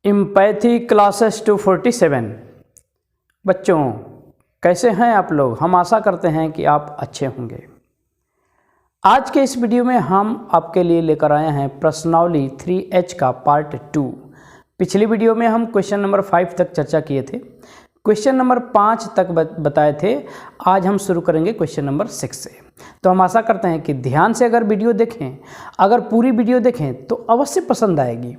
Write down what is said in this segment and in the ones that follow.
Empathy classes 247। बच्चों कैसे हैं आप लोग। हम आशा करते हैं कि आप अच्छे होंगे। आज के इस वीडियो में हम आपके लिए लेकर आए हैं प्रश्नावली 3H का पार्ट 2। पिछली वीडियो में हम क्वेश्चन नंबर 5 तक चर्चा किए थे, क्वेश्चन नंबर 5 तक बताए थे। आज हम शुरू करेंगे क्वेश्चन नंबर 6 से। तो हम आशा करते हैं कि ध्यान से अगर वीडियो देखें, अगर पूरी वीडियो देखें तो अवश्य पसंद आएगी।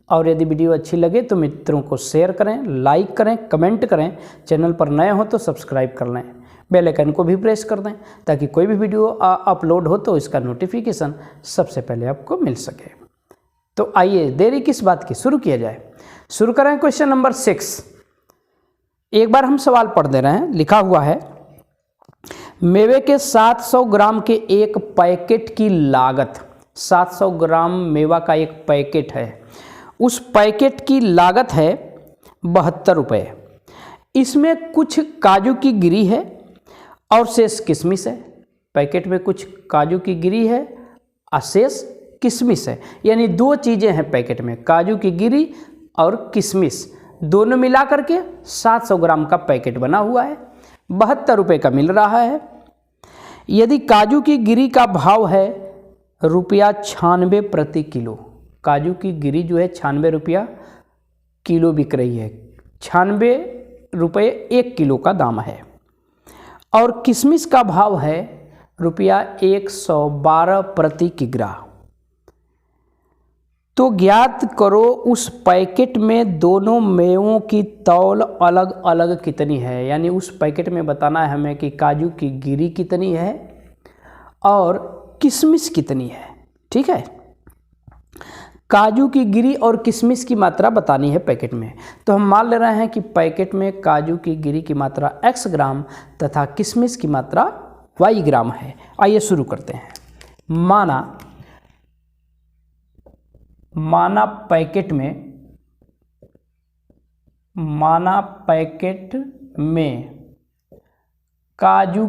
और यदि वीडियो अच्छी लगे तो मित्रों को शेयर करें, लाइक करें, कमेंट करें। चैनल पर नए हो तो सब्सक्राइब कर लें, बेल आइकन को भी प्रेस कर दें ताकि कोई भी वीडियो अपलोड हो तो इसका नोटिफिकेशन सबसे पहले आपको मिल सके। तो आइए देरी किस बात की, शुरू किया जाए। शुरू करें क्वेश्चन नंबर 6। एक बार हम सवाल पढ़ दे रहे हैं। लिखा हुआ है, मेवे के 700 ग्राम के एक पैकेट की लागत, 700 ग्राम मेवा का एक पैकेट है, उस पैकेट की लागत है 72 रुपये। इसमें कुछ काजू की गिरी है और शेष किशमिश है। पैकेट में कुछ काजू की गिरी है और शेष किशमिश है, यानी दो चीज़ें हैं पैकेट में, काजू की गिरी और किशमिश। दोनों मिला करके 700 ग्राम का पैकेट बना हुआ है, 72 रुपये का मिल रहा है। यदि काजू की गिरी का भाव है ₹96 प्रति किलो, काजू की गिरी जो है 96 रुपया किलो बिक रही है, 96 रुपये 1 किलो का दाम है। और किशमिश का भाव है ₹112 प्रति किग्रा। तो ज्ञात करो उस पैकेट में दोनों मेवों की तौल अलग अलग कितनी है। यानी उस पैकेट में बताना है हमें कि काजू की गिरी कितनी है और किशमिश कितनी है। ठीक है, काजू की गिरी और किशमिश की मात्रा बतानी है पैकेट में। तो हम मान ले रहे हैं कि पैकेट में काजू की गिरी की मात्रा x ग्राम तथा किशमिश की मात्रा y ग्राम है। आइए शुरू करते हैं। माना पैकेट में काजू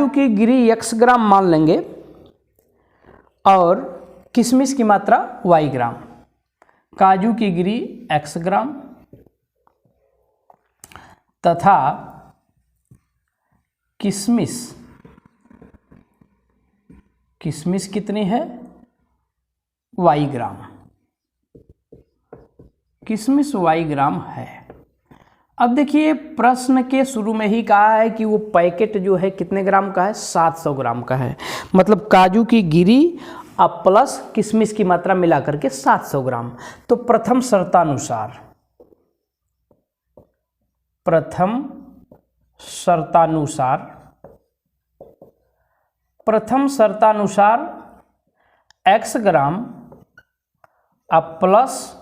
की गिरी x ग्राम मान लेंगे और किशमिश की मात्रा y ग्राम। काजू की गिरी x ग्राम तथा किशमिश कितनी है, y ग्राम। किशमिश y ग्राम है। अब देखिए प्रश्न के शुरू में ही कहा है कि वो पैकेट जो है कितने ग्राम का है, 700 ग्राम का है। मतलब काजू की गिरी अब प्लस किशमिश की मात्रा मिला करके 700 ग्राम। तो प्रथम शर्तानुसार x ग्राम अब प्लस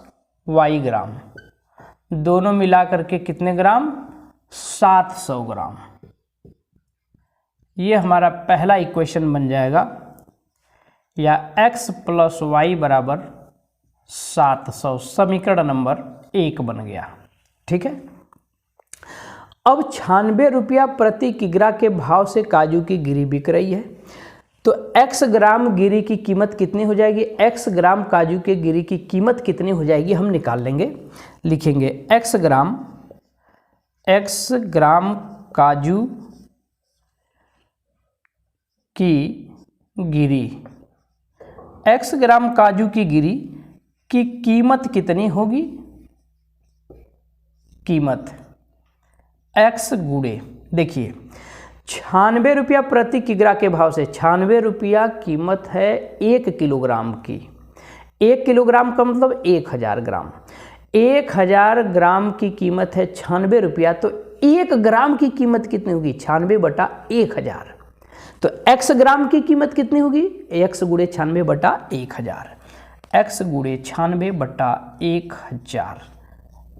y ग्राम, दोनों मिला करके कितने ग्राम, 700 ग्राम। ये हमारा पहला इक्वेशन बन जाएगा, या x प्लस वाई बराबर 700, समीकरण नंबर 1 बन गया। ठीक है। अब 96 रुपया प्रति किग्रा के भाव से काजू की गिरी बिक रही है। तो x ग्राम गिरी की कीमत कितनी हो जाएगी, x ग्राम काजू के गिरी की कीमत कितनी हो जाएगी हम निकाल लेंगे। लिखेंगे x ग्राम काजू की गिरी, x ग्राम काजू की गिरी की कीमत कितनी होगी, कीमत x गुणे, देखिए 96 रुपया प्रति किग्रा के भाव से, 96 रुपया कीमत है 1 किलोग्राम की। 1 किलोग्राम का मतलब 1000 ग्राम। 1000 ग्राम की कीमत है 96 रुपया। तो 1 ग्राम की कीमत कितनी होगी, 96 बटा 1000। तो x ग्राम की कीमत कितनी होगी, x गुणे 96 बटा 1000, x गुणे 96 बटा 1000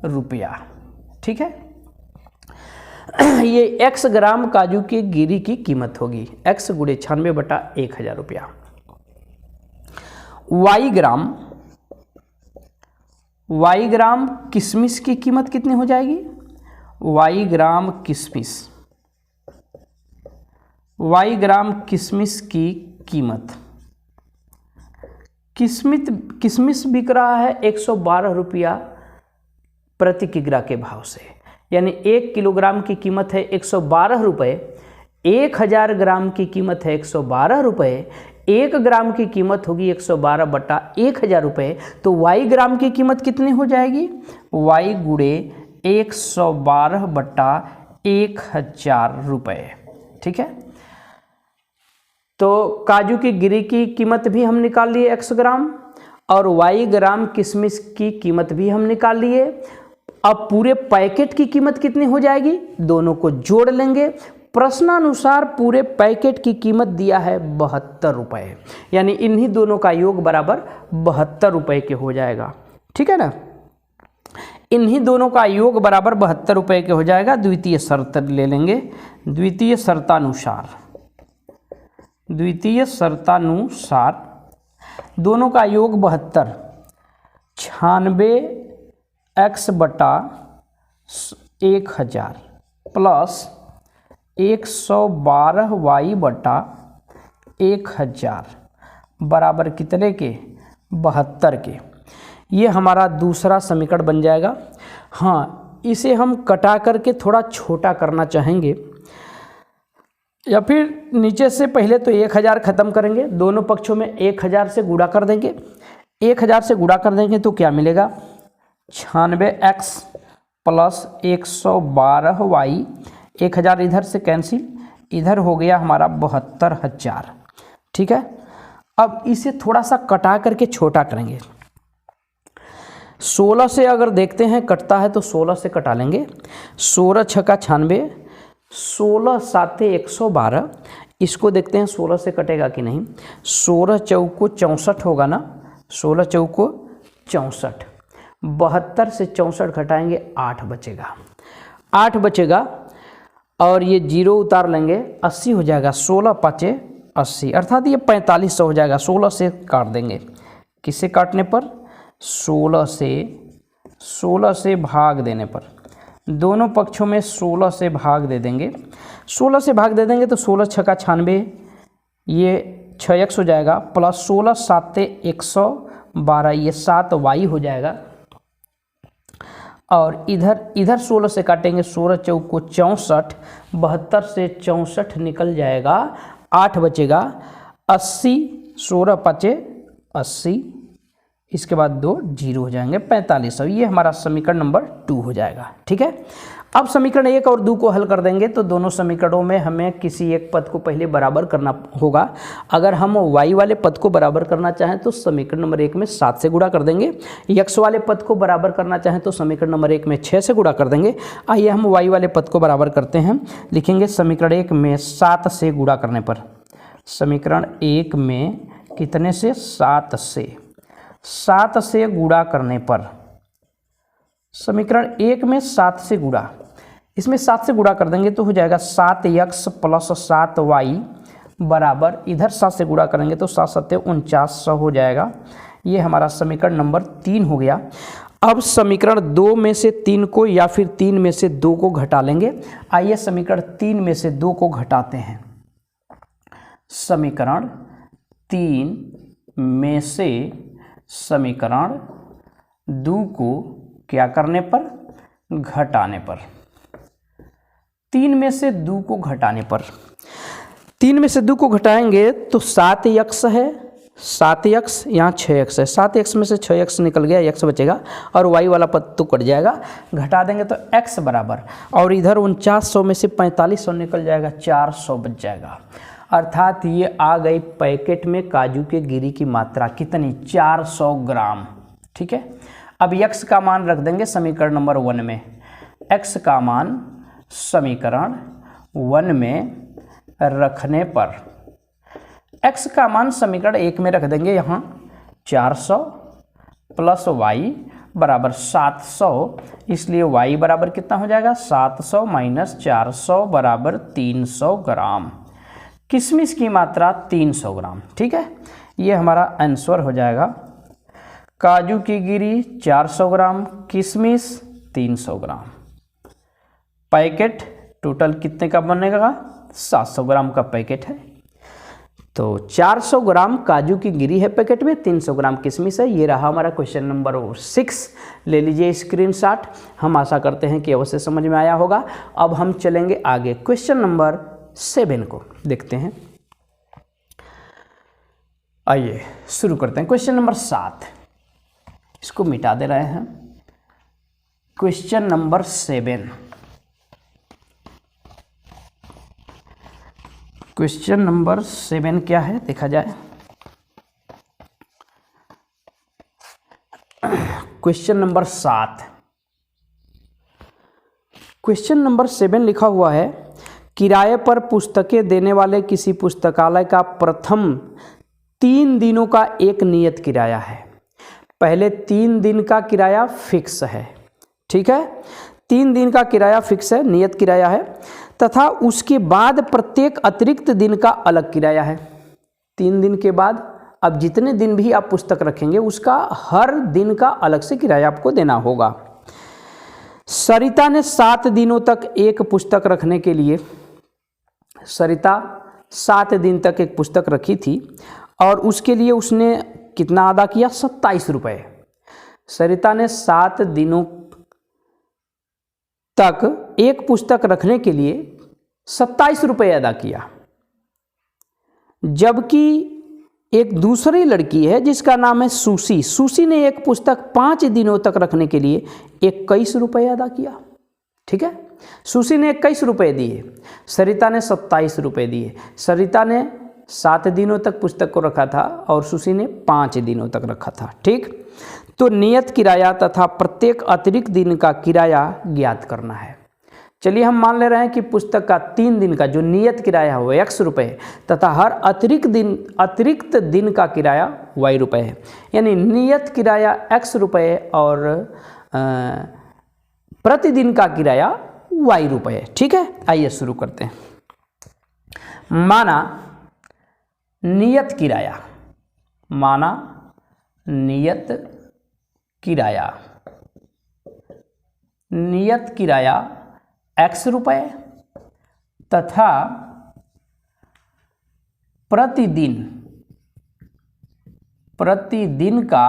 रुपया। ठीक है, ये x ग्राम काजू की गिरी की कीमत होगी, x गुणे 96 बटा 1000 रुपया। y ग्राम किशमिश की कीमत कितनी हो जाएगी, y ग्राम y ग्राम किशमिश की कीमत। किशमिश बिक रहा है 112 रुपया प्रति किग्रा के भाव से, यानी 1 किलोग्राम की कीमत है 112 रुपये, 1000 ग्राम की कीमत है 112 रुपये, 1 ग्राम की कीमत होगी 112 बटा 1000 रुपये। तो y ग्राम की कीमत कितनी हो जाएगी? y गुणे 112 बटा 1000 रुपये। ठीक है, तो काजू की गिरी की कीमत भी हम निकाल लिए x ग्राम, और y ग्राम किशमिश की कीमत भी हम निकाल लिए। अब पूरे पैकेट की कीमत कितनी हो जाएगी? दोनों को जोड़ लेंगे। प्रश्नानुसार पूरे पैकेट की कीमत दिया है 72 रुपये, यानी इन्हीं दोनों का योग बराबर 72 रुपये के हो जाएगा। ठीक है ना, इन्हीं दोनों का योग बराबर 72 रुपये के हो जाएगा। द्वितीय शर्त ले लेंगे। द्वितीय शर्तानुसार दोनों का योग 72, 96x बटा 1000 प्लस 112y बटा 1000 बराबर कितने के? 72 के। ये हमारा दूसरा समीकरण बन जाएगा। हाँ, इसे हम कटा करके थोड़ा छोटा करना चाहेंगे, या फिर नीचे से पहले तो 1000 ख़त्म करेंगे, दोनों पक्षों में 1000 से गुणा कर देंगे। 1000 से गुणा कर देंगे तो क्या मिलेगा? 96x प्लस 112y, 1000 इधर से कैंसिल, इधर हो गया हमारा 72000। ठीक है, अब इसे थोड़ा सा कटा करके छोटा करेंगे। 16 से अगर देखते हैं कटता है तो 16 से कटा लेंगे। 16 छक्का 96, 16 साते 112। इसको देखते हैं 16 से कटेगा कि नहीं। 16 चौको 64 होगा ना, 16 चौको 64। 72 से 64 घटाएंगे 8 बचेगा, 8 बचेगा, और ये 0 उतार लेंगे, 80 हो जाएगा। 16 पाँचे 80, अर्थात ये 4500 हो जाएगा। 16 से काट देंगे, किससे काटने पर? 16 से भाग देने पर। दोनों पक्षों में 16 से भाग दे देंगे। 16 से भाग दे देंगे तो 16 छक्का 96, ये 6x हो जाएगा, प्लस 16 साते 112, ये 7y हो जाएगा। और इधर 16 से काटेंगे, 16 चौको 64, 72 से 64 निकल जाएगा, 8 बचेगा। 80, 16 पाँचे 80, इसके बाद 2 0 हो जाएंगे, 4500। ये हमारा समीकरण नंबर 2 हो जाएगा। ठीक है, अब समीकरण 1 और 2 को हल कर देंगे तो दोनों समीकरणों में हमें किसी एक पद को पहले बराबर करना होगा। अगर हम y वाले पद को बराबर करना चाहें तो समीकरण नंबर 1 में 7 से गुणा कर देंगे। x वाले पद को बराबर करना चाहें तो समीकरण नंबर 1 में 6 से गुणा कर देंगे। आइए हम y वाले पद को बराबर करते हैं। लिखेंगे समीकरण 1 में 7 से गुणा करने पर, समीकरण 1 में कितने से? 7 से गुणा करने पर, समीकरण 1 में 7 से गुणा, इसमें 7 से गुणा कर देंगे तो हो जाएगा 7x प्लस 7y बराबर, इधर 7 से गुणा करेंगे तो 7 7 49 हो जाएगा। ये हमारा समीकरण नंबर 3 हो गया। अब समीकरण 2 में से 3 को या फिर 3 में से 2 को घटा लेंगे। आइए समीकरण 3 में से 2 को घटाते हैं। समीकरण 3 में से समीकरण 2 को क्या करने पर? घटाने पर। 3 में से 2 को घटाने पर, 3 में से 2 को घटाएंगे तो 7x है, 7x, यहाँ 6x है। 7x में से 6x निकल गया, x बचेगा, और y वाला पद तो कट जाएगा। घटा देंगे तो x बराबर, और इधर 4900 में से 4500 निकल जाएगा, 400 बच जाएगा। अर्थात ये आ गई पैकेट में काजू के गिरी की मात्रा कितनी? 400 ग्राम। ठीक है, अब x का मान रख देंगे समीकरण नंबर 1 में। x का मान समीकरण 1 में रखने पर, x का मान समीकरण 1 में रख देंगे। यहाँ 400 प्लस y बराबर 700, इसलिए y बराबर कितना हो जाएगा? 700 माइनस 400 बराबर 300 ग्राम। किशमिश की मात्रा 300 ग्राम। ठीक है, ये हमारा आंसर हो जाएगा। काजू की गिरी 400 ग्राम, किशमिश 300 ग्राम। पैकेट टोटल कितने का बनेगा? 700 ग्राम का पैकेट है। तो 400 ग्राम काजू की गिरी है पैकेट में, 300 ग्राम किशमिश है। ये रहा हमारा क्वेश्चन नंबर 6। ले लीजिए स्क्रीनशॉट। हम आशा करते हैं कि अवश्य समझ में आया होगा। अब हम चलेंगे आगे क्वेश्चन नंबर 7 को देखते हैं। आइए शुरू करते हैं। क्वेश्चन नंबर 7, इसको मिटा दे रहे हैं। क्वेश्चन नंबर 7, क्वेश्चन नंबर 7 क्या है देखा जाए। क्वेश्चन नंबर 7, क्वेश्चन नंबर 7 लिखा हुआ है, किराए पर पुस्तकें देने वाले किसी पुस्तकालय का प्रथम 3 दिनों का एक नियत किराया है। पहले 3 दिन का किराया फिक्स है, ठीक है, 3 दिन का किराया फिक्स है, नियत किराया है, तथा उसके बाद प्रत्येक अतिरिक्त दिन का अलग किराया है। 3 दिन के बाद अब जितने दिन भी आप पुस्तक रखेंगे उसका हर दिन का अलग से किराया आपको देना होगा। सरिता ने 7 दिनों तक एक पुस्तक रखने के लिए, सरिता 7 दिन तक एक पुस्तक रखी थी और उसके लिए उसने कितना अदा किया? 27 रुपये। सरिता ने 7 दिनों तक एक पुस्तक रखने के लिए 27 रुपये अदा किया। जबकि एक दूसरी लड़की है जिसका नाम है सुशी, सुशी ने एक पुस्तक 5 दिनों तक रखने के लिए 21 रुपये अदा किया। ठीक है, सुशी ने 21 रुपये दिए, सरिता ने 27 रुपये दिए। सरिता ने 7 दिनों तक पुस्तक को रखा था और सुशी ने 5 दिनों तक रखा था। ठीक, तो नियत किराया तथा प्रत्येक अतिरिक्त दिन का किराया ज्ञात करना है। चलिए हम मान ले रहे हैं कि पुस्तक का 3 दिन का जो नियत किराया हो X रुपये तथा हर अतिरिक्त दिन का किराया Y रुपये है। यानी नियत किराया X रुपये और प्रतिदिन का किराया Y रुपये। ठीक है, आइए शुरू करते हैं। माना नियत किराया, माना नियत किराया, नियत किराया X रुपये तथा प्रतिदिन का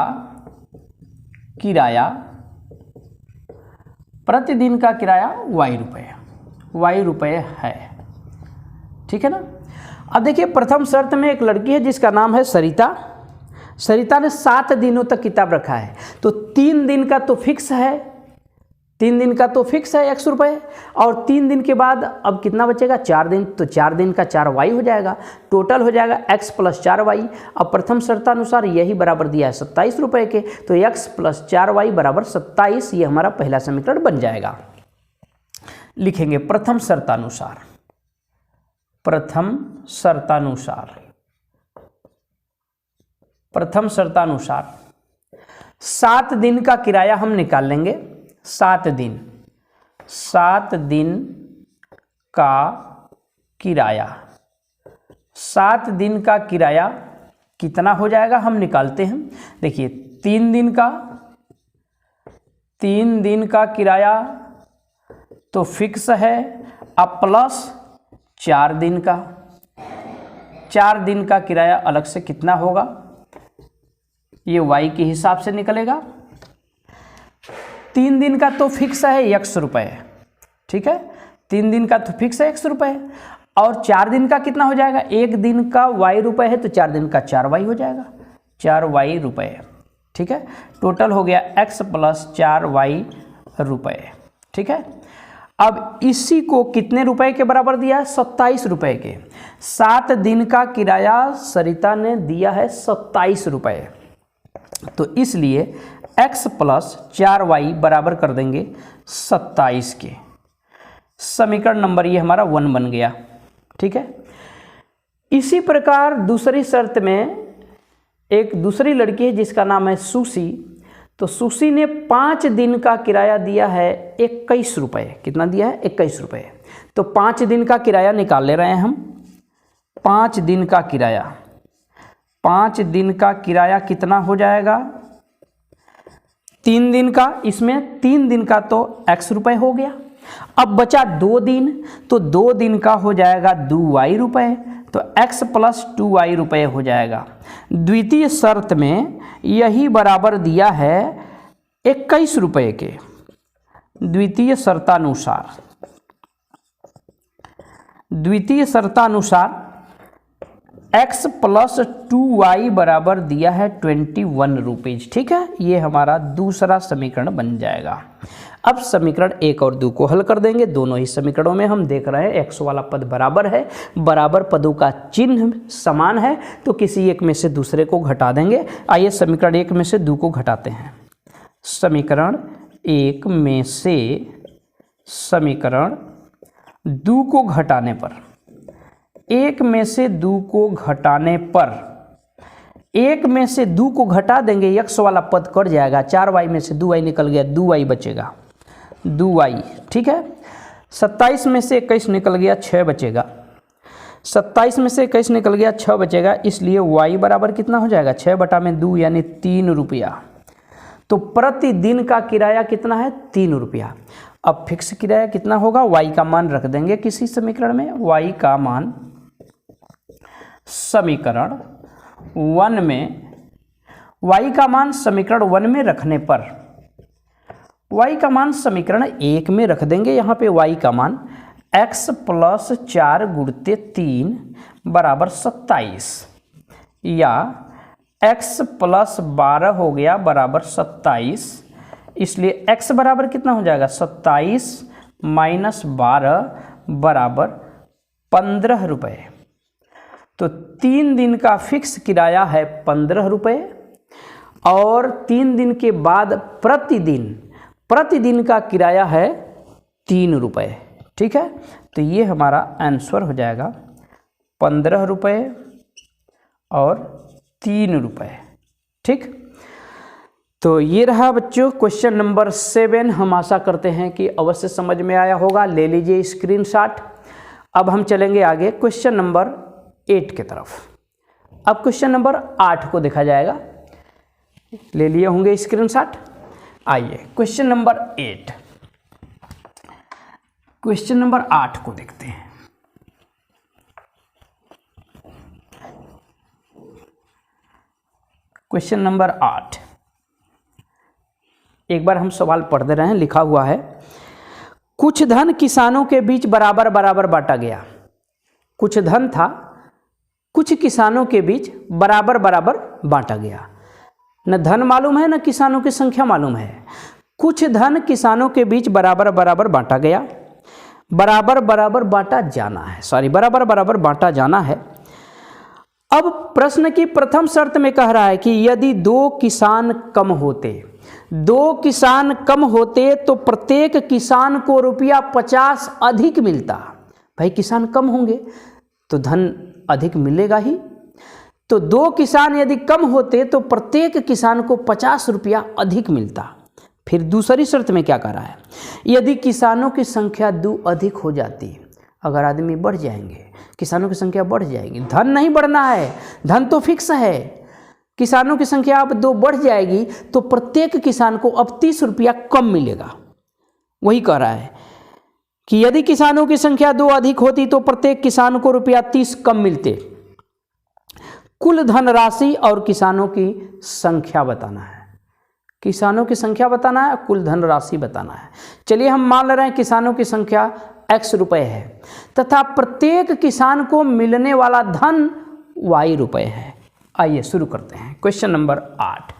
किराया, प्रतिदिन का किराया Y रुपये है। ठीक है ना। अब देखिए प्रथम शर्त में एक लड़की है जिसका नाम है सरिता। सरिता ने 7 दिनों तक किताब रखा है, तो 3 दिन का तो फिक्स है, 3 दिन का तो फिक्स है X रुपये, और 3 दिन के बाद अब कितना बचेगा? 4 दिन, तो 4 दिन का 4Y हो जाएगा, टोटल हो जाएगा X + 4Y। अब प्रथम शर्तानुसार यही बराबर दिया है 27 रुपये के, तो X + 4Y = 27। ये हमारा पहला समीकरण बन जाएगा। लिखेंगे प्रथम शर्तानुसार, प्रथम शर्तानुसार, प्रथम शर्तानुसार 7 दिन का किराया हम निकाल लेंगे। 7 दिन, 7 दिन का किराया, 7 दिन का किराया कितना हो जाएगा हम निकालते हैं। देखिए 3 दिन का किराया तो फिक्स है, अब प्लस 4 दिन का, 4 दिन का किराया अलग से कितना होगा, ये Y के हिसाब से निकलेगा। 3 दिन का तो फिक्स है X रुपये, ठीक है, 3 दिन का तो फिक्स है X रुपये, और 4 दिन का कितना हो जाएगा? 1 दिन का Y रुपये है तो 4 दिन का 4Y हो जाएगा, 4Y रुपये। ठीक है, टोटल हो गया X + 4Y रुपये। ठीक है, अब इसी को कितने रुपए के बराबर दिया है? 27 रुपये के। 7 दिन का किराया सरिता ने दिया है 27 रुपये, तो इसलिए X + 4Y बराबर कर देंगे 27 के। समीकरण नंबर ये हमारा 1 बन गया। ठीक है, इसी प्रकार दूसरी शर्त में एक दूसरी लड़की है जिसका नाम है सुशी। तो सुशी ने 5 दिन का किराया दिया है 21 रुपये। कितना दिया है? 21 रुपये। तो 5 दिन का किराया निकाल ले रहे हैं हम। 5 दिन का किराया, 5 दिन का किराया कितना हो जाएगा? 3 दिन का, इसमें 3 दिन का तो X रुपये हो गया, अब बचा 2 दिन, तो 2 दिन का हो जाएगा 2y रुपये, तो x प्लस 2y रुपये हो जाएगा। द्वितीय शर्त में यही बराबर दिया है 21 रुपये के। द्वितीय शर्तानुसार x प्लस 2y बराबर दिया है 21 रुपीज। ठीक है, ये हमारा दूसरा समीकरण बन जाएगा। अब समीकरण 1 और 2 को हल कर देंगे। दोनों ही समीकरणों में हम देख रहे हैं x वाला पद बराबर है, बराबर पदों का चिन्ह समान है, तो किसी एक में से दूसरे को घटा देंगे। आइए समीकरण 1 में से 2 को घटाते हैं। समीकरण 1 में से समीकरण 2 को घटाने पर, 1 में से 2 को घटाने पर, 1 में से 2 को घटा देंगे, x वाला पद कट जाएगा, 4y में से 2y निकल गया, 2y बचेगा, 2y। ठीक है, 27 में से 21 निकल गया, 6 बचेगा, 27 में से 21 निकल गया, 6 बचेगा, इसलिए y बराबर कितना हो जाएगा, 6/2 यानी 3 रुपया। तो प्रतिदिन का किराया कितना है, 3 रुपया। अब फिक्स किराया कितना होगा, y का मान रख देंगे किसी समीकरण में, y का मान समीकरण 1 में, y का मान समीकरण 1 में रखने पर, y का मान समीकरण 1 में रख देंगे। यहाँ पे y का मान x प्लस 4 गुणित 3 बराबर 27, या x प्लस 12 हो गया बराबर 27, इसलिए x बराबर कितना हो जाएगा, 27 माइनस 12 बराबर 15 रुपये। तो 3 दिन का फिक्स किराया है 15 रुपये, और 3 दिन के बाद प्रतिदिन का किराया है 3 रुपये। ठीक है, तो ये हमारा आंसर हो जाएगा 15 रुपये और 3 रुपये। ठीक, तो ये रहा बच्चों क्वेश्चन नंबर 7। हम आशा करते हैं कि अवश्य समझ में आया होगा। ले लीजिए स्क्रीनशॉट। अब हम चलेंगे आगे क्वेश्चन नंबर 8 की तरफ। अब क्वेश्चन नंबर 8 को देखा जाएगा। ले लिए होंगे स्क्रीनशॉट। आइए क्वेश्चन नंबर 8, क्वेश्चन नंबर 8 को देखते हैं। क्वेश्चन नंबर 8, एक बार हम सवाल पढ़ दे रहे हैं। लिखा हुआ है, कुछ धन किसानों के बीच बराबर बराबर बांटा गया। कुछ धन था, कुछ किसानों के बीच बराबर बराबर बांटा गया। न धन मालूम है, न किसानों की संख्या मालूम है। कुछ धन किसानों के बीच बराबर बराबर बांटा गया, बराबर बराबर बांटा जाना है, बराबर बराबर बांटा जाना है। अब प्रश्न की प्रथम शर्त में कह रहा है कि यदि 2 किसान कम होते तो प्रत्येक किसान को ₹50 अधिक मिलता। भाई किसान कम होंगे तो धन अधिक मिलेगा ही। तो 2 किसान यदि कम होते तो प्रत्येक किसान को ₹50 अधिक मिलता। फिर दूसरी शर्त में क्या कह रहा है, यदि किसानों की संख्या 2 अधिक हो जाती, अगर आदमी बढ़ जाएंगे, किसानों की संख्या बढ़ जाएगी, धन नहीं बढ़ना है, धन तो फिक्स है। किसानों की संख्या अब 2 बढ़ जाएगी तो प्रत्येक किसान को अब ₹30 कम मिलेगा। वही कह रहा है कि यदि किसानों की संख्या 2 अधिक होती तो प्रत्येक किसान को ₹30 कम मिलते। कुल धनराशि और किसानों की संख्या बताना है। किसानों की संख्या बताना है, कुल धनराशि बताना है। चलिए हम मान ले रहे हैं किसानों की संख्या x रुपए है तथा प्रत्येक किसान को मिलने वाला धन y रुपए है। आइए शुरू करते हैं। क्वेश्चन नंबर 8,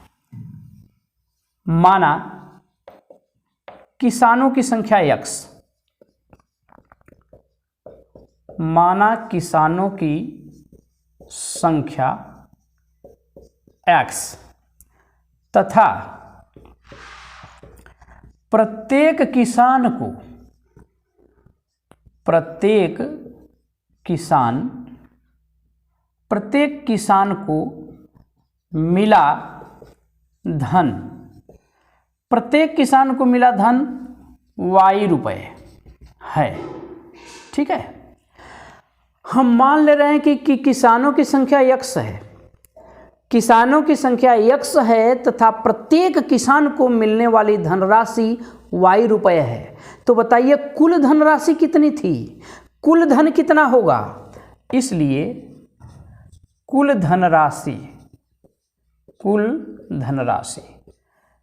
माना किसानों की संख्या x, माना किसानों की संख्या x तथा प्रत्येक किसान को मिला धन, प्रत्येक किसान को मिला धन y रुपए है। ठीक है, हम मान ले रहे हैं कि किसानों की संख्या x है, किसानों की संख्या x है तथा प्रत्येक किसान को मिलने वाली धनराशि y रुपये है। तो बताइए कुल धनराशि कितनी थी, कुल धन कितना होगा, इसलिए कुल धनराशि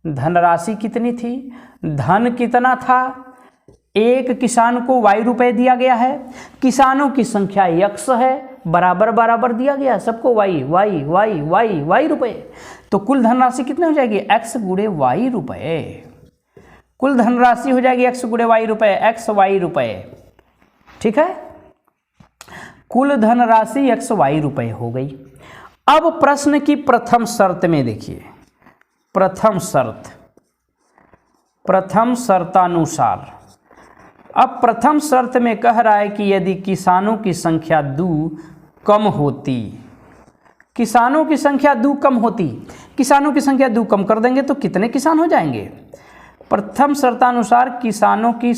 धनराशि कितनी थी, धन कितना था, एक किसान को y रुपये दिया गया है, किसानों की संख्या x है, बराबर बराबर दिया गया है सबको y रुपये। तो कुल धनराशि कितनी हो जाएगी, x गुणे y रुपये। कुल धनराशि हो जाएगी x गुणे y रुपये, xy रुपये। ठीक है, कुल धनराशि xy रुपये हो गई। अब प्रश्न की प्रथम शर्त में देखिए, प्रथम शर्तानुसार, अब प्रथम शर्त में कह रहा है कि यदि किसानों की संख्या 2 कम होती, किसानों की संख्या 2 कम होती, किसानों की संख्या 2 कम कर देंगे तो कितने किसान हो जाएंगे। प्रथम शर्तानुसार किसानों की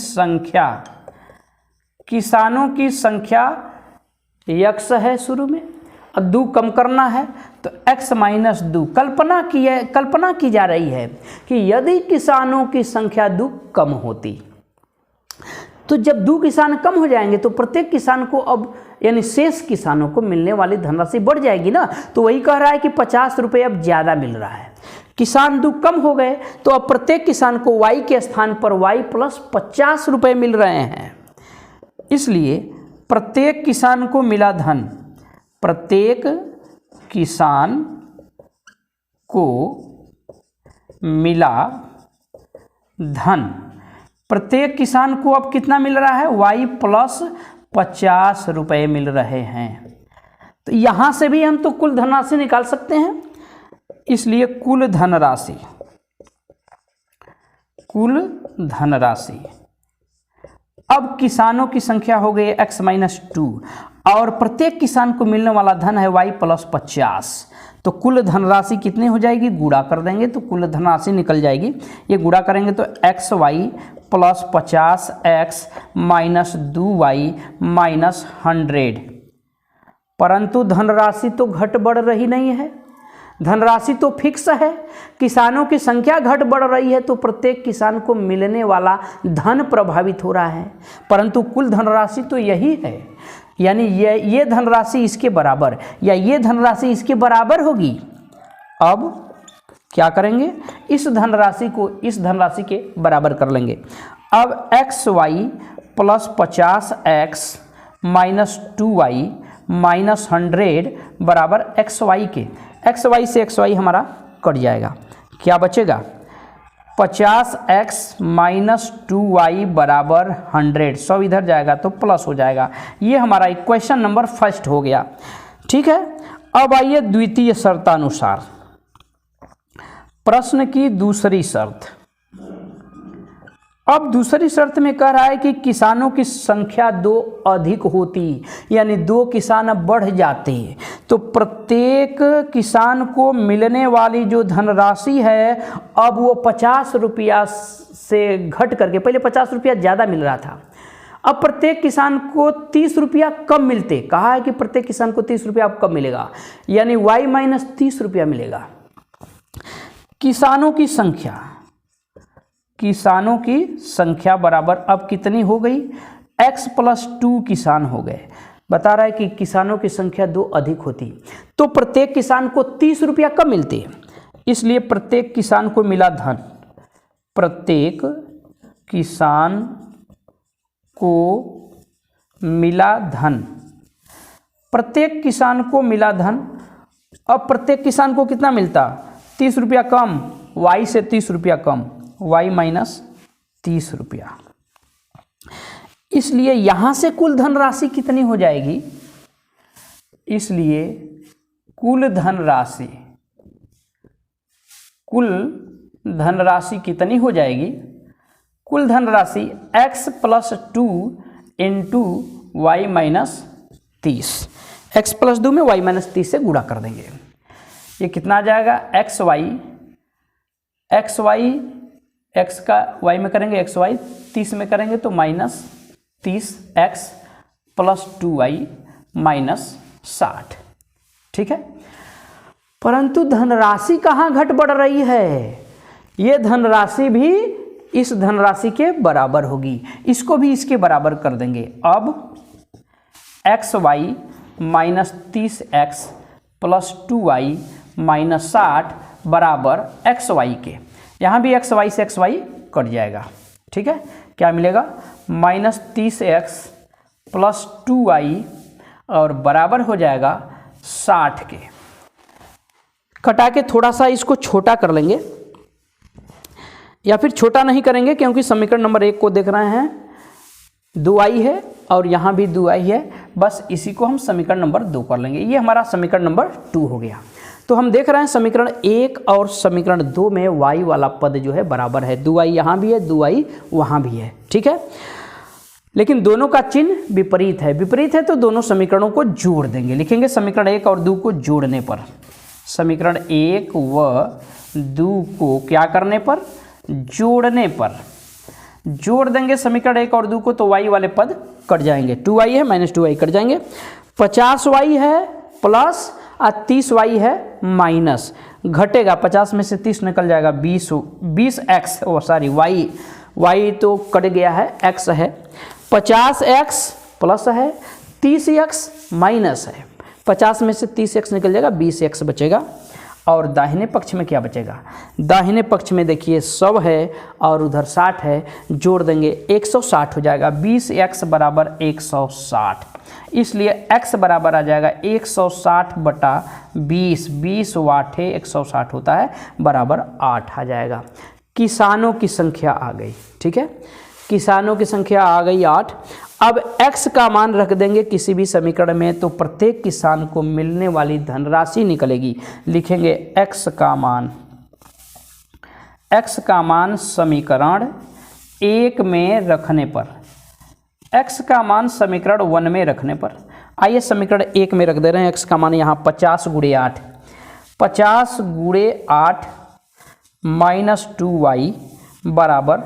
संख्या x है शुरू में, और 2 कम करना है तो x माइनस 2। कल्पना की जा रही है कि यदि किसानों की संख्या 2 कम होती, तो जब 2 किसान कम हो जाएंगे तो प्रत्येक किसान को अब यानी शेष किसानों को मिलने वाली धनराशि बढ़ जाएगी ना। तो वही कह रहा है कि 50 रुपये अब ज़्यादा मिल रहा है, किसान 2 कम हो गए तो अब प्रत्येक किसान को y के स्थान पर y प्लस 50 रुपये मिल रहे हैं। इसलिए प्रत्येक किसान को मिला धन, प्रत्येक किसान को मिला धन, प्रत्येक किसान को अब कितना मिल रहा है, y प्लस 50 रुपये मिल रहे हैं। तो यहाँ से भी हम तो कुल धनराशि निकाल सकते हैं, इसलिए कुल धनराशि अब किसानों की संख्या हो गई x माइनस 2 और प्रत्येक किसान को मिलने वाला धन है y प्लस 50। तो कुल धनराशि कितनी हो जाएगी, गुणा कर देंगे तो कुल धनराशि निकल जाएगी। ये गुणा करेंगे तो xy plus 50x minus 2y minus 100। परंतु धनराशि तो घट बढ़ रही नहीं है, धनराशि तो फिक्स है। किसानों की संख्या घट बढ़ रही है तो प्रत्येक किसान को मिलने वाला धन प्रभावित हो रहा है, परंतु कुल धनराशि तो यही है। यानी ये धनराशि इसके बराबर या ये धनराशि इसके बराबर होगी। अब क्या करेंगे, इस धनराशि को इस धनराशि के बराबर कर लेंगे। अब xy plus 50x minus 2y minus 100 बराबर xy के, xy से xy हमारा कट जाएगा, क्या बचेगा, 50x माइनस 2y बराबर 100। 100 इधर जाएगा तो प्लस हो जाएगा। ये हमारा इक्वेशन नंबर फर्स्ट हो गया। ठीक है, अब आइए द्वितीय शर्तानुसार प्रश्न की दूसरी शर्त। अब दूसरी शर्त में कह रहा है कि किसानों की संख्या 2 अधिक होती, यानी 2 किसान अब बढ़ जाते तो प्रत्येक किसान को मिलने वाली जो धनराशि है अब वो 50 रुपया से घट करके, पहले 50 रुपया ज़्यादा मिल रहा था, अब प्रत्येक किसान को 30 रुपया कम मिलते। कहा है कि प्रत्येक किसान को 30 रुपया अब कम मिलेगा, यानी y माइनस 30 रुपया मिलेगा। किसानों की संख्या बराबर अब कितनी हो गई, x प्लस 2 किसान हो गए। बता रहा है कि किसानों की संख्या 2 अधिक होती तो प्रत्येक किसान को 30 रुपया कम मिलते, इसलिए प्रत्येक किसान को मिला धन, प्रत्येक किसान को मिला धन, प्रत्येक किसान को मिला धन। अब प्रत्येक किसान को कितना मिलता, 30 रुपया कम, y से 30 रुपया कम, y माइनस 30 रुपया। इसलिए यहां से कुल धनराशि कितनी हो जाएगी, इसलिए कुल धनराशि कितनी हो जाएगी, कुल धनराशि x plus 2 into y minus 30, x plus 2 में y माइनस 30 से गुणा कर देंगे। ये कितना आ जाएगा, xy x का y में करेंगे, xy 30 में करेंगे तो minus 30x plus 2y minus 60। ठीक है, परंतु धनराशि कहाँ घट बढ़ रही है, ये धनराशि भी इस धनराशि के बराबर होगी। इसको भी इसके बराबर कर देंगे। अब x y minus 30x plus 2y minus 60 बराबर एक्स वाई के। यहाँ भी एक्स वाई से एक्स वाई कट जाएगा। ठीक है, क्या मिलेगा? माइनस 30x प्लस 2y और बराबर हो जाएगा 60 के। कटा के थोड़ा सा इसको छोटा कर लेंगे, या फिर छोटा नहीं करेंगे क्योंकि समीकरण नंबर 1 को देख रहे हैं 2y है और यहाँ भी 2y है, बस इसी को हम समीकरण नंबर 2 कर लेंगे। ये हमारा समीकरण नंबर 2 हो गया। तो हम देख रहे हैं समीकरण 1 और समीकरण 2 में y वाला पद जो है बराबर है, 2y यहाँ भी है, 2y वहाँ भी है। ठीक है, लेकिन दोनों का चिन्ह विपरीत है। विपरीत है तो दोनों समीकरणों को जोड़ देंगे। लिखेंगे समीकरण 1 और 2 को जोड़ने पर, समीकरण 1 व 2 को क्या करने पर? जोड़ने पर। जोड़ देंगे समीकरण 1 और 2 को तो y वाले पद कट जाएंगे। 2y है माइनस 2y कट जाएंगे। 50y है प्लस 30y है माइनस, घटेगा 50 में से 30 निकल जाएगा 20x y तो कट गया है, x है। 50x प्लस है, 30x माइनस है। 50 में से 30x निकल जाएगा, 20x बचेगा। और दाहिने पक्ष में क्या बचेगा? दाहिने पक्ष में देखिए 100 है और उधर 60 है, जोड़ देंगे 160 हो जाएगा। 20x बराबर 160, इसलिए x बराबर आ जाएगा 160 बटा 20। 20 वाट है, 160 होता है, बराबर 8 आ जाएगा। किसानों की संख्या आ गई। ठीक है, किसानों की संख्या आ गई 8। अब x का मान रख देंगे किसी भी समीकरण में तो प्रत्येक किसान को मिलने वाली धनराशि निकलेगी। लिखेंगे x का मान समीकरण 1 में रखने पर, x का मान समीकरण 1 में रखने पर। आइए समीकरण 1 में रख दे रहे हैं। x का मान यहाँ 50 गुणे 8, 50 गुणे 8 माइनस 2y बराबर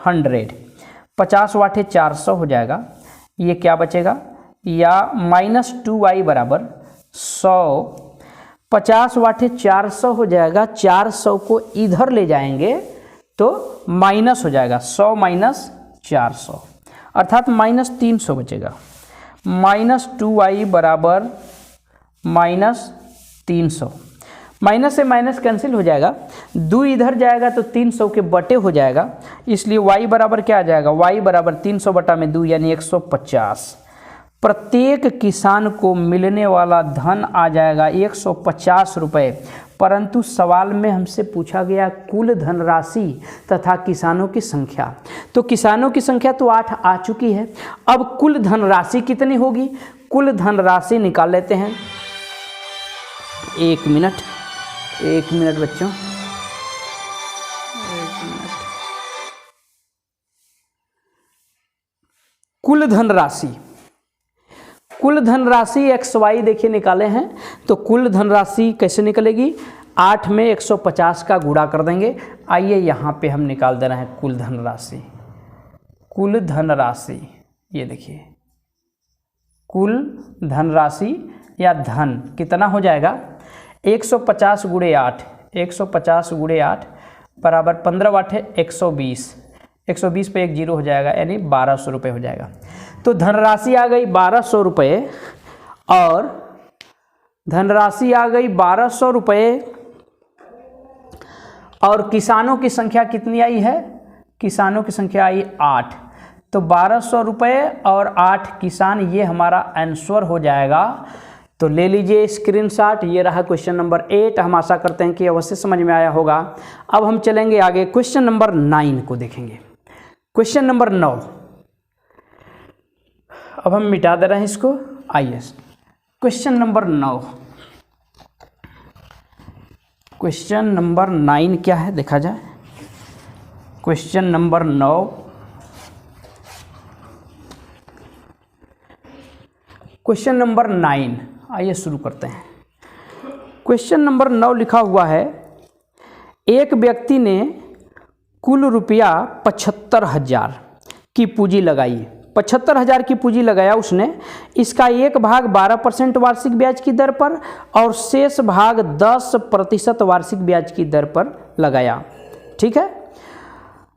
100। 50 वाट है 400 हो जाएगा। ये क्या बचेगा? या माइनस 2y बराबर 100। 50 वाट है 400 हो जाएगा। 400 को इधर ले जाएंगे तो माइनस हो जाएगा, 100 माइनस 400 अर्थात माइनस 300 बचेगा। माइनस 2y बराबर माइनस 300। माइनस से माइनस कैंसिल हो जाएगा, 2 इधर जाएगा तो 300 के बटे हो जाएगा, इसलिए y बराबर क्या आ जाएगा? y बराबर 300 बटा में 2 यानी 150। प्रत्येक किसान को मिलने वाला धन आ जाएगा 150 रुपये। परंतु सवाल में हमसे पूछा गया कुल धनराशि तथा किसानों की संख्या। तो किसानों की संख्या तो 8 आ चुकी है, अब कुल धनराशि कितनी होगी? कुल धनराशि निकाल लेते हैं। 1 मिनट बच्चों, 1 मिनट। कुल धनराशि XY देखिए निकाले हैं, तो कुल धनराशि कैसे निकलेगी? 8 में 150 का गुणा कर देंगे। आइए यहाँ पे हम निकाल दे रहे हैं कुल धनराशि। ये देखिए कुल धनराशि या धन कितना हो जाएगा? 150 गुणे 8, 150 गुणे 8 बराबर 15 वाट है 120। 120 पे 1 जीरो हो जाएगा यानी 1200 रुपये हो जाएगा। तो धनराशि आ गई 1200 रुपये और धनराशि आ गई 1200 रुपये और किसानों की संख्या कितनी आई है? किसानों की संख्या आई 8। तो 1200 रुपये और 8 किसान, ये हमारा आंसर हो जाएगा। तो ले लीजिए स्क्रीनशॉट। ये रहा क्वेश्चन नंबर 8। हम आशा करते हैं कि अवश्य समझ में आया होगा। अब हम चलेंगे आगे, क्वेश्चन नंबर 9 को देखेंगे। क्वेश्चन नंबर 9, अब हम मिटा दे रहे हैं इसको। आइए क्वेश्चन नंबर 9, क्वेश्चन नंबर 9 क्या है देखा जाए। क्वेश्चन नंबर 9, क्वेश्चन नंबर 9, आइए शुरू करते हैं। क्वेश्चन नंबर 9 लिखा हुआ है, एक व्यक्ति ने कुल रुपया 75,000 की पूंजी लगाई। 75,000 की पूंजी लगाया उसने। इसका एक भाग 12% वार्षिक ब्याज की दर पर और शेष भाग 10% वार्षिक ब्याज की दर पर लगाया। ठीक है,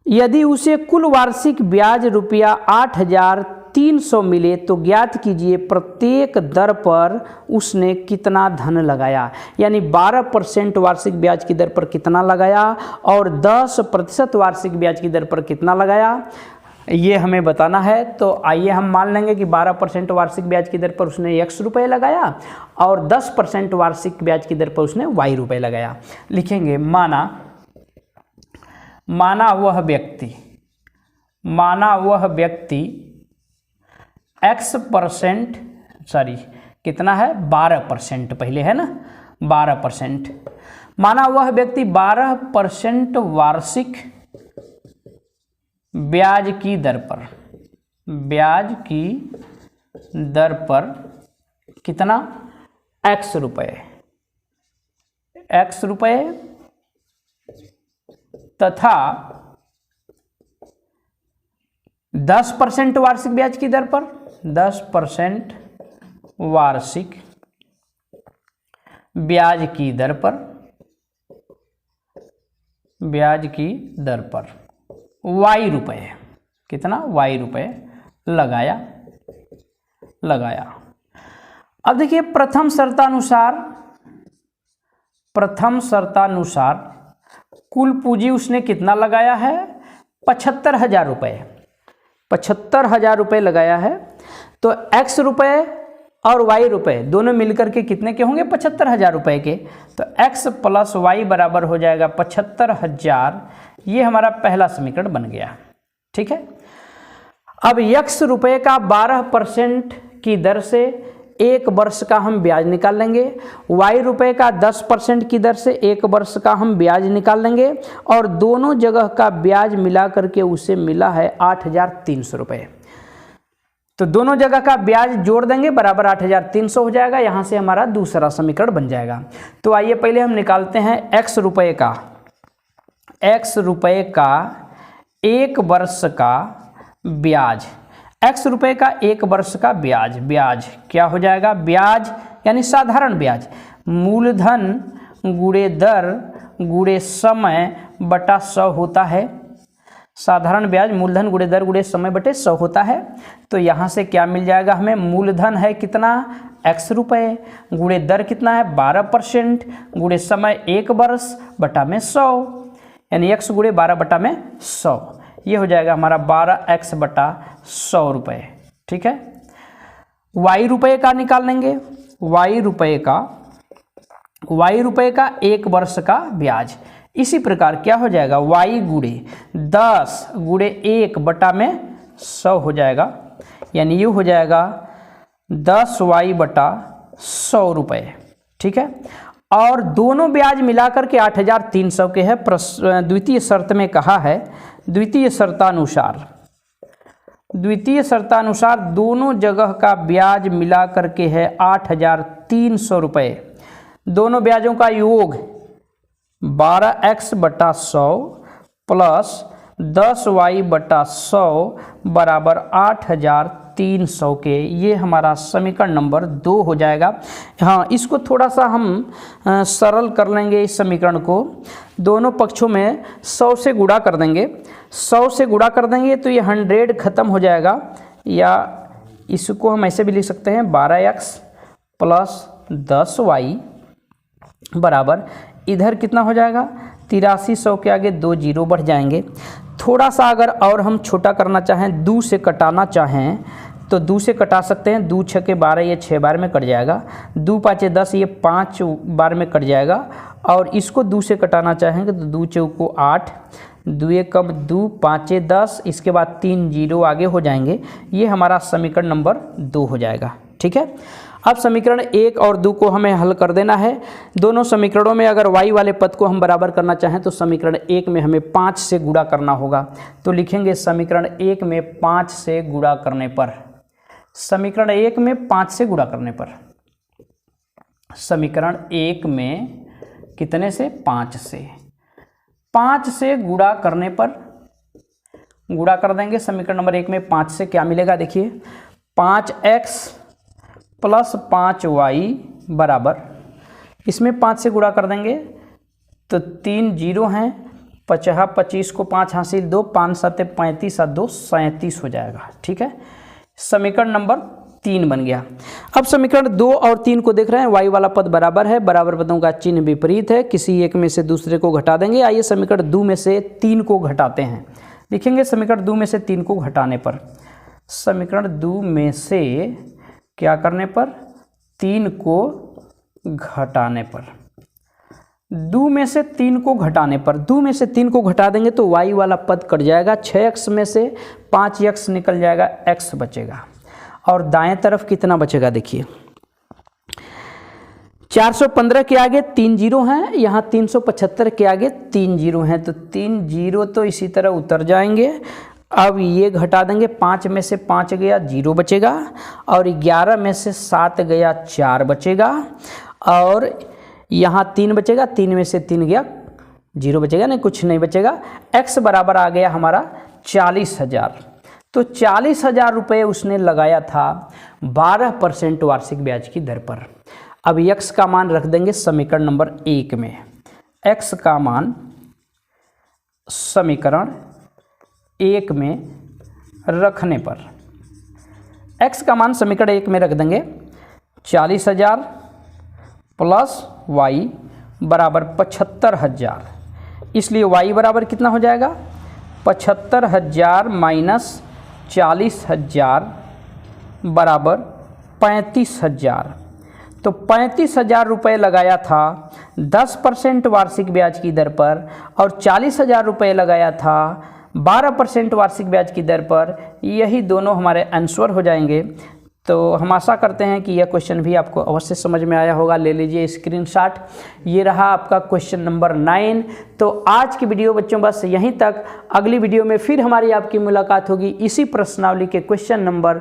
यदि उसे कुल वार्षिक ब्याज रुपया 8,300 मिले तो ज्ञात कीजिए प्रत्येक दर पर उसने कितना धन लगाया। यानी 12% वार्षिक ब्याज की दर पर कितना लगाया और 10% वार्षिक ब्याज की दर पर कितना लगाया, ये हमें बताना है। तो आइए हम मान लेंगे कि 12% वार्षिक ब्याज की दर पर उसने x रुपये लगाया और 10% वार्षिक ब्याज की दर पर उसने y रुपये लगाया। लिखेंगे माना वह व्यक्ति x%, कितना है 12% पहले है ना, 12%। माना वह व्यक्ति 12% वार्षिक ब्याज की दर पर कितना x रुपये तथा 10% वार्षिक ब्याज की दर पर 10% वार्षिक ब्याज की दर पर y रुपये, कितना y रुपये लगाया। अब देखिए प्रथम शर्तानुसार कुल पूंजी उसने कितना लगाया है, 75,000 रुपये, 75,000 रुपये लगाया है। तो x रुपये और y रुपये दोनों मिलकर के कितने के होंगे, 75,000 रुपये के। तो x प्लस y बराबर हो जाएगा 75,000। ये हमारा पहला समीकरण बन गया। ठीक है। अब x रुपये का 12% की दर से 1 वर्ष का हम ब्याज निकाल लेंगे, y रुपये का 10% की दर से 1 वर्ष का हम ब्याज निकाल लेंगे और दोनों जगह का ब्याज मिला करके उसे मिला है 8,300 रुपये। तो दोनों जगह का ब्याज जोड़ देंगे बराबर 8,300 हो जाएगा। यहाँ से हमारा दूसरा समीकरण बन जाएगा। तो आइए पहले हम निकालते हैं x रुपये का 1 वर्ष का ब्याज। x रुपये का 1 वर्ष का ब्याज क्या हो जाएगा, ब्याज यानी साधारण ब्याज मूलधन गुणे दर गुणे समय बटा 100 होता है। साधारण ब्याज मूलधन गुणे दर गुणे समय बटे 100 होता है। तो यहाँ से क्या मिल जाएगा हमें, मूलधन है कितना x रुपये, गुणे दर कितना है 12%, गुणे समय 1 वर्ष बटा में 100, यानी x गुणे 12 बटा में 100। ये हो जाएगा हमारा 12x बटा 100 रुपये। ठीक है। y रुपये का निकाल लेंगे, y रुपये का 1 वर्ष का ब्याज। इसी प्रकार क्या हो जाएगा, y गुणे 10 गुणे 1 बटा में 100 हो जाएगा, यानी ये हो जाएगा 10y बटा 100 रुपये। ठीक है। और दोनों ब्याज मिलाकर के 8,300 के है। द्वितीय शर्त में कहा है, द्वितीय शर्तानुसार दोनों जगह का ब्याज मिला करके है 8,300 रुपये। दोनों ब्याजों का योग 12x बटा 100 प्लस 10y बटा 100 बराबर 8,300 के। ये हमारा समीकरण नंबर 2 हो जाएगा। हाँ, इसको थोड़ा सा हम सरल कर लेंगे। इस समीकरण को दोनों पक्षों में 100 से गुणा कर देंगे। 100 से गुणा कर देंगे तो ये 100 खत्म हो जाएगा, या इसको हम ऐसे भी लिख सकते हैं 12x प्लस 10y बराबर, इधर कितना हो जाएगा 8300 के आगे 2 जीरो बढ़ जाएंगे। थोड़ा सा अगर और हम छोटा करना चाहें, 2 से कटाना चाहें तो 2 से कटा सकते हैं। 2 छके 12, ये 6 बार में कट जाएगा। 2 पाँचे 10, ये 5 बार में कट जाएगा। और इसको 2 से कटाना चाहेंगे तो 2 चौको 8, 2 एकम 2, 5 10, इसके बाद 3 जीरो आगे हो जाएंगे। ये हमारा समीकरण नंबर 2 हो जाएगा। ठीक है। अब समीकरण 1 और 2 को हमें हल कर देना है। दोनों समीकरणों में अगर y वाले पद को हम बराबर करना चाहें तो समीकरण 1 में हमें 5 से गुणा करना होगा। तो लिखेंगे समीकरण 1 में 5 से गुणा करने पर, समीकरण 1 में 5 से गुणा करने पर, समीकरण 1 में कितने से 5 से गुणा करने पर गुणा कर देंगे। समीकरण नंबर 1 में 5 से क्या मिलेगा, देखिए 5x प्लस 5y बराबर, इसमें 5 से गुणा कर देंगे तो 3 जीरो हैं, 50 25 को 5 हासिल 2, 5 7 35 और 2 37 हो जाएगा। ठीक है, समीकरण नंबर 3 बन गया। अब समीकरण 2 और 3 को देख रहे हैं, y वाला पद बराबर है, बराबर पदों का चिन्ह विपरीत है, किसी एक में से दूसरे को घटा देंगे। आइए समीकरण 2 में से 3 को घटाते हैं। लिखेंगे समीकरण 2 में से 3 को घटाने पर, समीकरण 2 में से क्या करने पर, 3 को घटाने पर, 2 में से 3 को घटाने पर, 2 में से 3 को घटा देंगे तो y वाला पद कट जाएगा, 6x में से 5x निकल जाएगा, x बचेगा। और दाएं तरफ कितना बचेगा देखिए, 415 के आगे 3 जीरो हैं, यहाँ 375 के आगे 3 जीरो हैं, तो 3 जीरो तो इसी तरह उतर जाएंगे। अब ये घटा देंगे, 5 में से 5 गया 0 बचेगा, और 11 में से 7 गया 4 बचेगा, और यहाँ 3 बचेगा, 3 में से 3 गया 0 बचेगा, नहीं कुछ नहीं बचेगा। x बराबर आ गया हमारा 40,000। तो 40,000 रुपये उसने लगाया था 12% वार्षिक ब्याज की दर पर। अब x का मान रख देंगे समीकरण नंबर 1 में, x का मान समीकरण 1 में रखने पर, x का मान समीकरण 1 में रख देंगे, 40,000 प्लस y बराबर 75,000, इसलिए y बराबर कितना हो जाएगा, 75,000 माइनस 40,000 बराबर 35,000। तो 35,000 रुपये लगाया था 10% वार्षिक ब्याज की दर पर, और 40,000 रुपये लगाया था 12% वार्षिक ब्याज की दर पर। यही दोनों हमारे आंसर हो जाएंगे। तो हम आशा करते हैं कि यह क्वेश्चन भी आपको अवश्य समझ में आया होगा। ले लीजिए स्क्रीनशॉट, ये रहा आपका क्वेश्चन नंबर 9। तो आज की वीडियो बच्चों बस यहीं तक, अगली वीडियो में फिर हमारी आपकी मुलाकात होगी इसी प्रश्नावली के क्वेश्चन नंबर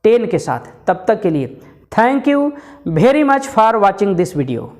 10 के साथ। तब तक के लिए thank you very much for watching this video.